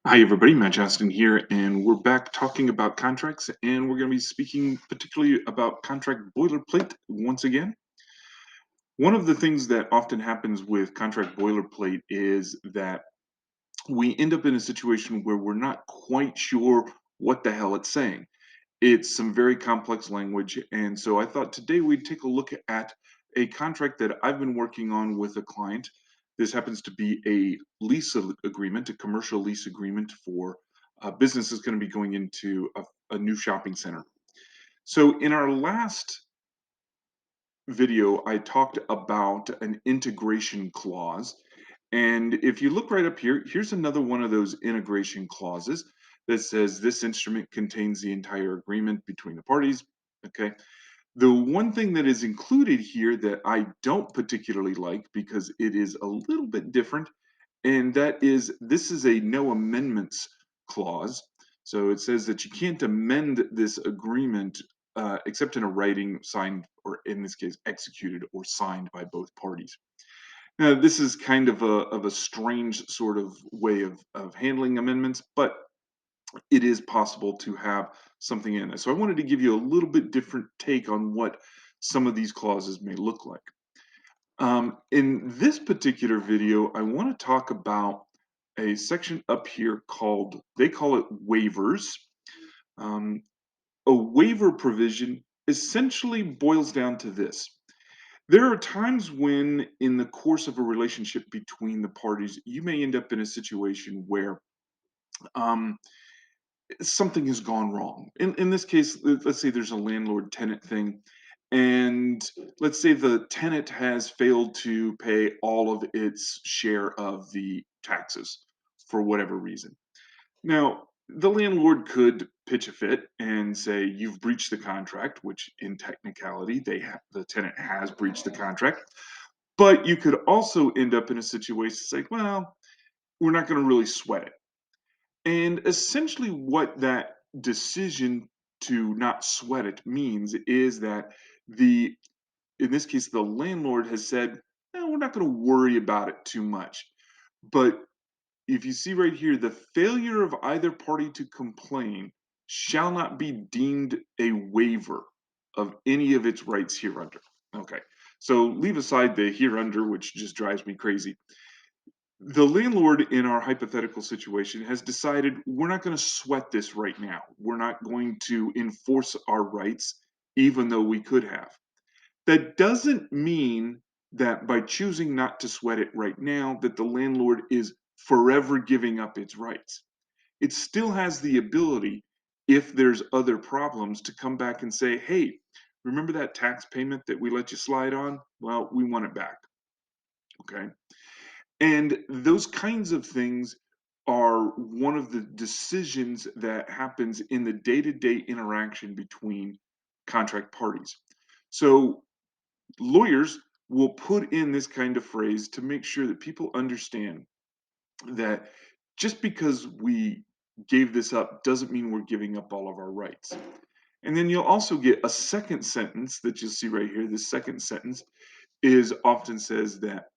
Hi, everybody. Matt Johnston here, and we're back talking about contracts, and we're going to be speaking particularly about contract boilerplate once again. One of the things that often happens with contract boilerplate is that we end up in a situation where we're not quite sure what the hell it's saying. It's some very complex language, and so I thought today we'd take a look at a contract that I've been working on with a client. This happens to be a agreement, a commercial lease agreement for a business that's going to be going into a new shopping center. So, in our last video, I talked about an integration clause. And if you look right up here, here's another one of those integration clauses that says this instrument contains the entire agreement between the parties. Okay. The one thing that is included here that I don't particularly like because it is a little bit different, and that is this is a no amendments clause. So it says that you can't amend this agreement except in a writing signed, or in this case, executed or signed by both parties. Now, this is kind of a strange sort of way of handling amendments, but it is possible to have something in it. So I wanted to give you a little bit different take on what some of these clauses may look like. In this particular video, I want to talk about a section up here called, they call it waivers. Um, a waiver provision essentially boils down to this. There are times when, in the course of a relationship between the parties, you may end up in a situation where um, something has gone wrong. In this case, let's say there's a landlord tenant thing, and let's say the tenant has failed to pay all of its share of the taxes for whatever reason. Now, the landlord could pitch a fit and say, "You've breached the contract," which in technicality, the tenant has breached the contract. But you could also end up in a situation, it's like, well, we're not going to really sweat it. And essentially, what that decision to not sweat it means is that in this case, the landlord has said, we're not going to worry about it too much. But if you see right here, the failure of either party to complain shall not be deemed a waiver of any of its rights hereunder. Okay, so leave aside the hereunder, which just drives me crazy. The landlord in our hypothetical situation has decided we're not going to sweat this right now. We're not going to enforce our rights, even though we could have. That doesn't mean that by choosing not to sweat it right now, that the landlord is forever giving up its rights. It still has the ability, if there's other problems, to come back and say, hey, remember that tax payment that we let you slide on? Well, we want it back. Okay. And those kinds of things are one of the decisions that happens in the day-to-day interaction between contract parties. So lawyers will put in this kind of phrase to make sure that people understand that just because we gave this up doesn't mean we're giving up all of our rights. And then you'll also get a second sentence that you'll see right here. This second sentence is often says that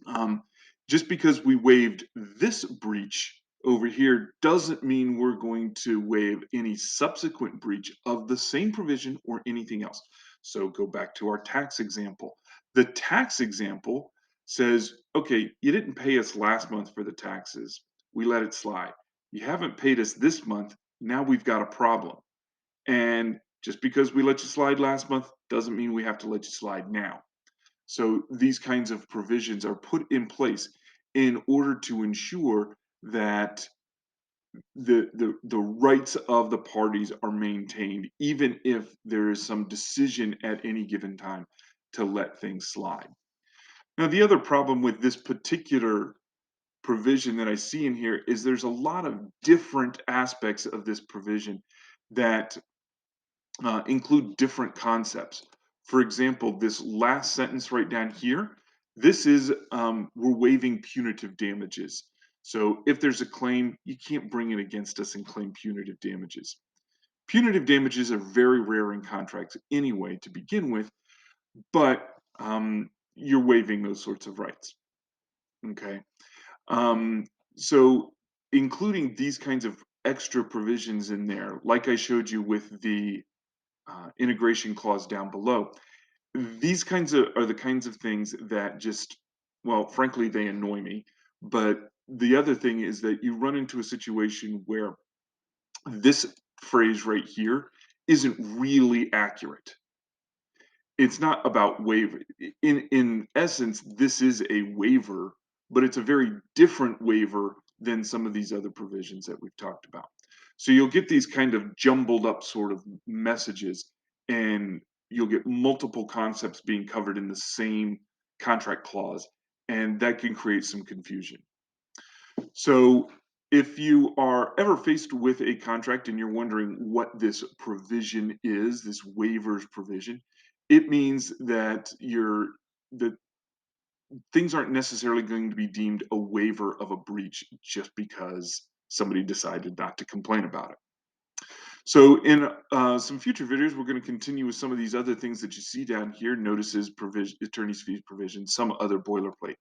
um, just because we waived this breach over here doesn't mean we're going to waive any subsequent breach of the same provision or anything else. So go back to our tax example. The tax example says, okay, you didn't pay us last month for the taxes. We let it slide. You haven't paid us this month. Now we've got a problem. And just because we let you slide last month doesn't mean we have to let you slide now. So these kinds of provisions are put in place in order to ensure that the rights of the parties are maintained, even if there is some decision at any given time to let things slide. Now, the other problem with this particular provision that I see in here is there's a lot of different aspects of this provision that include different concepts. For example, this last sentence right down here, this is we're waiving punitive damages. So if there's a claim, you can't bring it against us and claim punitive damages. Punitive damages are very rare in contracts anyway to begin with, but you're waiving those sorts of rights. Okay. Um, so including these kinds of extra provisions in there, like I showed you with the integration clause down below, these kinds of are the kinds of things that just, well, frankly, they annoy me. But the other thing is that you run into a situation where this phrase right here isn't really accurate. It's not about waiver. In essence, this is a waiver, but it's a very different waiver than some of these other provisions that we've talked about. So you'll get these kind of jumbled up sort of messages, and you'll get multiple concepts being covered in the same contract clause, and that can create some confusion. So if you are ever faced with a contract and you're wondering what this provision is, this waivers provision, it means that that things aren't necessarily going to be deemed a waiver of a breach just because somebody decided not to complain about it. So in some future videos, we're going to continue with some of these other things that you see down here: notices, provision, attorney's fees provision, some other boilerplate.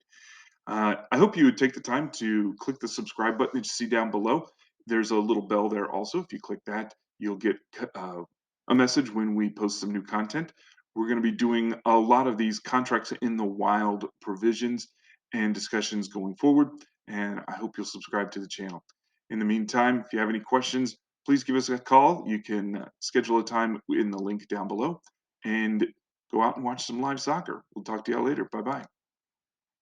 I hope you would take the time to click the subscribe button that you see down below. There's a little bell there also. If you click that, you'll get a message when we post some new content. We're going to be doing a lot of these contracts in the wild provisions and discussions going forward, and I hope you'll subscribe to the channel. In the meantime, if you have any questions, please give us a call. You can schedule a time in the link down below and go out and watch some live soccer. We'll talk to you all later. Bye bye.